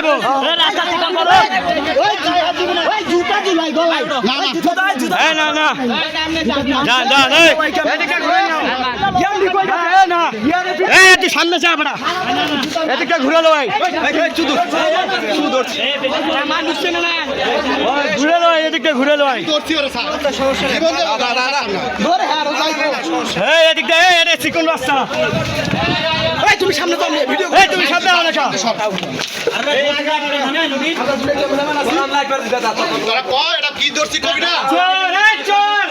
যাইবো রাস্তা ঠিক করো ওই জুতা জুলাই গলাই এই না না যা যা এই এদিকে ঘুরে নাও ইয়ান্ডি কই যা না এই এদি সামনে যা বড়া এদিকে ঘুরে লো ভাই এই চুদু মানুষ চেনে না ঘুরে লো এদিকে ঘুরে লো ভাই করছি ওরে স্যার সমস্যা নেই ধরে আরো যাইবো এই এদিকে এই এটা চিকন রাস্তা এই তুমি সামনে তো ভিডিও এই তুমি সামনে আও না তোরা কয় এটা কি ধরছি কবি না চোর এই চোর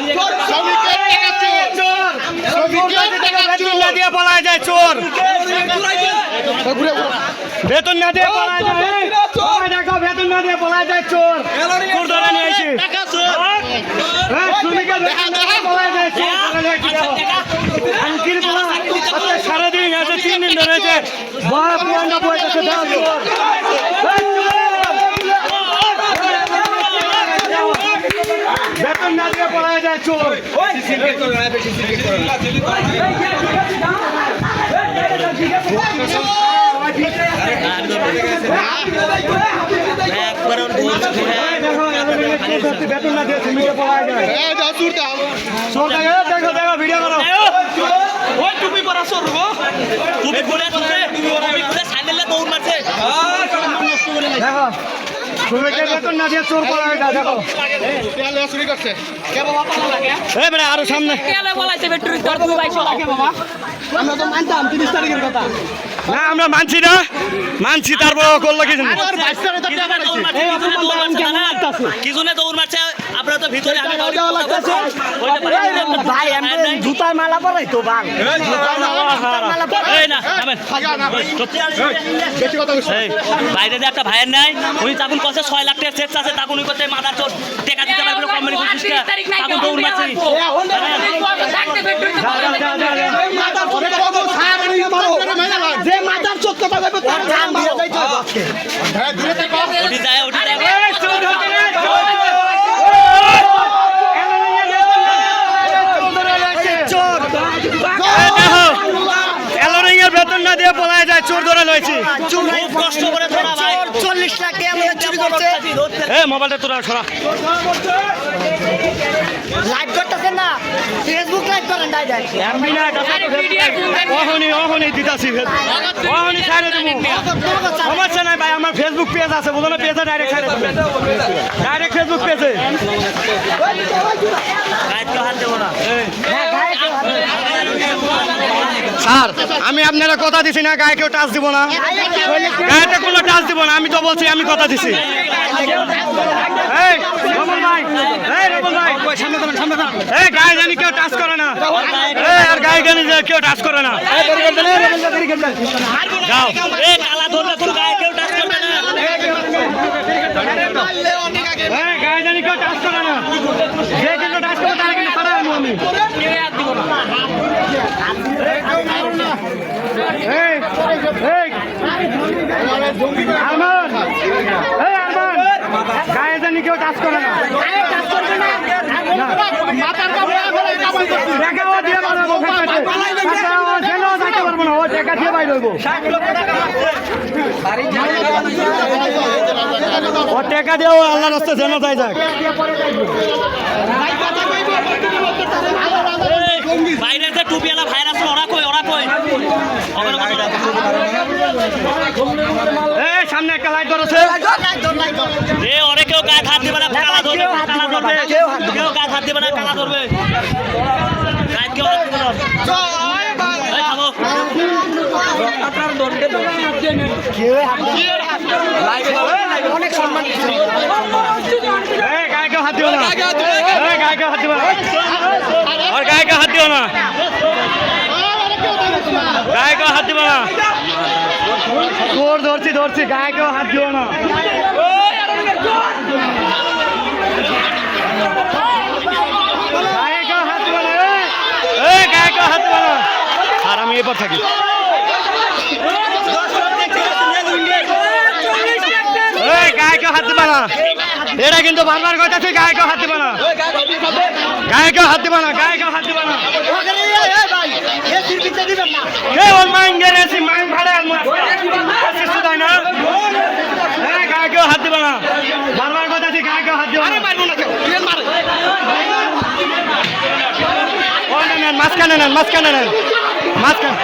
শ্রমিকের টাকা চোর শ্রমিকের টাকা বেতন না দিয়ে পলায় যায় চোর ঘুরে বেতন না দিয়ে পলায় যায় দেখো বেতন না দিয়ে পলায় যায় চোর চোর ধরে নিয়ে এসে টাকা চোর শ্রমিকের বেতন না দিয়ে পলায় যায় চোর ধরে নিয়ে এসে আমি কি বলা সারাদিন আছে 3 দিন ধরে আছে বাপ পুরানা বইতেছে দাও বেতন না দিয়ে পলায় যায় চোর বেতন না দিয়ে শ্রমিকে পলায় যায় এই দাও চোর দাও চোর দেখো দেখো ভিডিও করো ওই টুপি পরা সর গো টুপি খুলে সাইকেলে দৌড় মারছে দেখো শ্রমিকের বেতন না দিয়ে চোর পলায় যায় দেখো তেল চুরি করছে কে বাবা পালা লাগে এই বেটা আরো সামনে কেলে বলাইছে বেটরি তোর তুই বাইছো কে বাবা আমরা তো মানতাম 30 তারিখের কথা না আমরা মানছি না মানছি তারপর করলো কি জানি আর 22 তারিখে তো টাকা পাইছে কি জন্য দৌড় মারছে আপনারা তো ভিতরে আমি ভাই আমি জুতার মালা পরাই তো বাল এই না নামেন বেশি কথা বলছিস এই বাইরে যে একটা ভাইয়ের নাই উনি তখন কত 6 লাখ টাকা চেক আছে তখন উনি করতে মাদার চোর টাকা দিতে পারবে কোম্পানি বুঝিস না তখন দৌড় মারছে যে মাথার চোখ কথা কইবো তার ধান দিয়ে যাইতে হবে আজকে হ্যাঁ দূরে থাকো ওটি যায় বেতন না দিয়ে পলায় যায় চোর ধরে লয়েছি খুব কষ্ট করে ধরা ভাই 40 লাখ টাকা আমাদের চুরি করছে এই মোবাইলটা তোরা সরা লাইভ করতেছেন না ফেসবুক লাইভ করেন ডাইরেক্ট এমবি না অহনি দিতাছি অহনি ছাড়ে দেবো সমস্যা নাই ভাই আমার ফেসবুক পেজ আছে বলো না পেজে ডাইরেক্ট ছাড়ে দেবো ডাইরেক্ট ফেসবুক পেজে গাইতে হাত দেব না স্যার আমি আপনারা কথা দিছি না গায়ে কেউ টাচ দিব না গায়েতে কোনো টাচ দিব না আমি তো বলছি আমি কথা দিছি এই রমন ভাই এই রমন ভাই এই গায়ে জানি কেউ টাচ করে না এই আর গায়ে জানি কেউ টাচ করে না যাও এ কালা ধরলে তোর গায়ে কেউ টাচ করবে না এই গায়ে জানি কেউ টাচ করে না যে কিন্তু টাচ করে তারা কিন্তু ছাড়া আমি কেউ হাত দিব না এই এই আরমান এই আরমান গায়ে জানি কেউ টাচ করে না মাথার কাপড় আগে কামাই করছিস টাকাও দিয়ে পারবো জেলেও যাইতে পারবো না ও টাকা দিয়ে বাইর হইব ও টাকা দিয়েও আল্লাহ রাস্তা যেন যাই যাক বাইরে যে টুপিওয়ালা ভাইরাস ওরা কই এই সামনে একটা লাইট ধরেছে এ ওরে কেউ গায়ে হাত দিবে না কালা ধরবে কেউ গায়ে হাত দিবে না কালা ধরবে গায়ে কেউ হাত দিবে না এই থামো অনেক সম্মান এই গায়ে কেউ হাত দিও না এই গায়ে কেউ হাত দিও না আর গায়ে কেউ হাত দিও না গায়ে কেউ হাত দিও না চোর ধরছি গায়ে কেউ হাত দিও না গায়ে কেউ হাত দিও না এই গায়ে কেউ হাত দিও না আর আমি এবার থাকি এই গায়ে কেউ হাত দিবা না এটা কিন্তু বারবার কইতাছি গায়ে কেউ হাত দিবা না গায়ে কেউ হাত দিবা না গায়ে কেউ হাত দিবা না কে ওর মাইন্ড গেছে মাইন্ড ভাড়া কিছু তাই না নেন মাঝখানে নেন মাঝখানে নেন মাঝখানে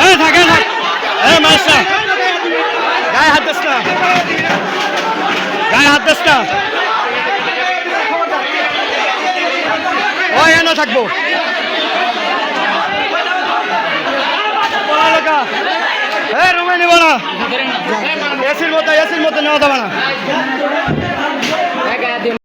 এই থাকে থাক এই মাস্টার গায়ে হাত দিস না গায়ে হাত দিস না ওই এনে থাকবো রুমে নিব না এসির মধ্যে নেওয়া যাবে না